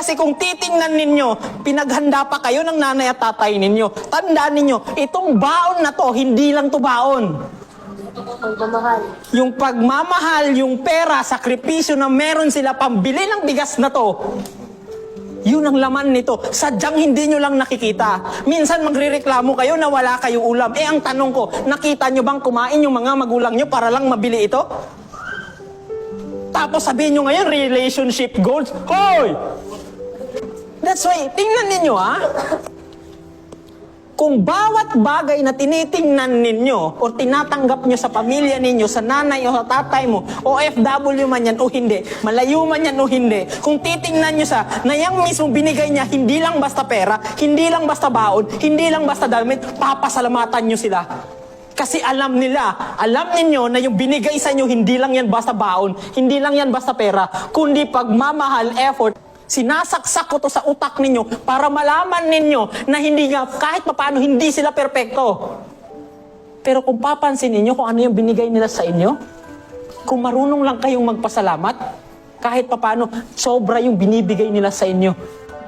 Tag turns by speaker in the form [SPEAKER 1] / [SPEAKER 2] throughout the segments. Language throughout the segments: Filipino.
[SPEAKER 1] Kasi kung titingnan ninyo, pinaghanda pa kayo ng nanay at tatay ninyo. Tandaan ninyo, itong baon na to, hindi lang to baon.
[SPEAKER 2] Pagmamahal.
[SPEAKER 1] Yung pagmamahal, yung pera, sakripisyo na meron sila pambili ng bigas na to, yun ang laman nito. Sadyang hindi nyo lang nakikita. Minsan magrereklamo kayo na wala kayong ulam. Ang tanong ko, nakita nyo bang kumain yung mga magulang nyo para lang mabili ito? Tapos sabihin nyo ngayon, relationship goals. Hoy! That's why, tingnan ninyo kung bawat bagay na tinitingnan ninyo o tinatanggap nyo sa pamilya ninyo, sa nanay o sa tatay mo, OFW man yan o hindi, malayo man yan o hindi, kung titingnan nyo na yung mismo binigay niya, hindi lang basta pera, hindi lang basta baon, hindi lang basta damit, papasalamatan nyo sila. Kasi alam ninyo na yung binigay sa inyo, hindi lang yan basta baon, hindi lang yan basta pera, kundi pagmamahal, effort. Sinasaksak ko to sa utak ninyo para malaman ninyo na hindi nga, kahit papaano, hindi sila perpekto. Pero kung papansin ninyo kung ano yung binigay nila sa inyo, kung marunong lang kayong magpasalamat, kahit papaano, sobra yung binibigay nila sa inyo.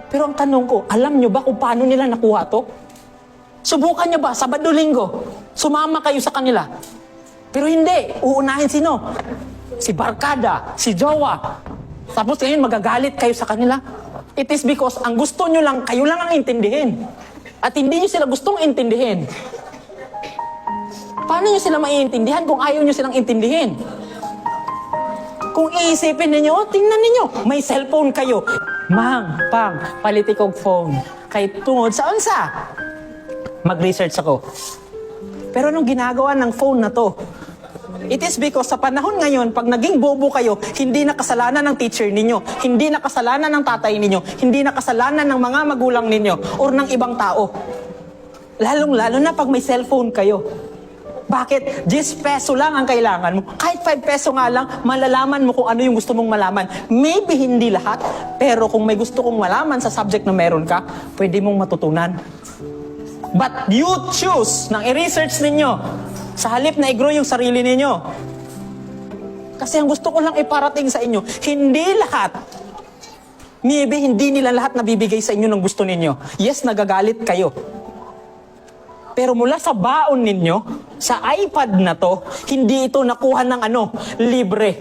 [SPEAKER 1] Pero ang tanong ko, alam nyo ba kung paano nila nakuha to? Subukan nyo ba, Sabado-Linggo, sumama kayo sa kanila? Pero hindi, uunahin sino? Si barkada, si jowa. Tapos ngayon magagalit kayo sa kanila. It is because ang gusto nyo lang, kayo lang ang intindihin. At hindi nyo sila gustong intindihin. Paano nyo sila maiintindihan kung ayaw nyo silang intindihin? Kung iisipin ninyo, tingnan ninyo, may cellphone kayo. Mang, pang, palitikog phone. Kay tungod sa unsa? Mag-research ako. Pero anong ginagawa ng phone na to? It is because sa panahon ngayon, pag naging bobo kayo, hindi na kasalanan ng teacher ninyo, hindi na kasalanan ng tatay ninyo, hindi na kasalanan ng mga magulang ninyo, or ng ibang tao. Lalong-lalo na pag may cellphone kayo. Bakit? 10 peso lang ang kailangan mo. Kahit 5 peso nga lang, malalaman mo kung ano yung gusto mong malaman. Maybe hindi lahat, pero kung may gusto kong malaman sa subject na meron ka, pwede mong matutunan. But you choose nang i-research ninyo sa halip na i-grow yung sarili ninyo. Kasi ang gusto ko lang iparating sa inyo, hindi lahat, maybe hindi nila lahat nabibigay sa inyo ng gusto ninyo. Yes, nagagalit kayo. Pero mula sa baon ninyo, sa iPad na to, hindi ito nakuha ng libre.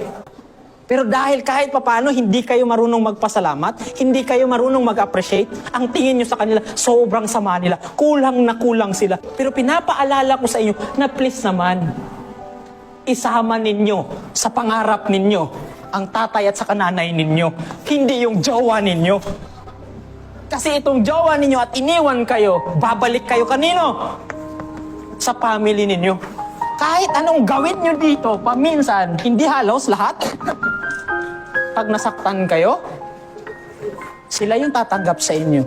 [SPEAKER 1] Pero dahil kahit papano hindi kayo marunong magpasalamat, hindi kayo marunong mag-appreciate, ang tingin nyo sa kanila, sobrang sama nila. Kulang na kulang sila. Pero pinapaalala ko sa inyo na please naman, isama ninyo sa pangarap ninyo ang tatay at sa kananay ninyo, hindi yung jowa ninyo. Kasi itong jowa ninyo at iniwan kayo, babalik kayo kanino? Sa family ninyo. Kahit anong gawin nyo dito, paminsan, hindi halos lahat. Pag nasaktan kayo, sila yung tatanggap sa inyo.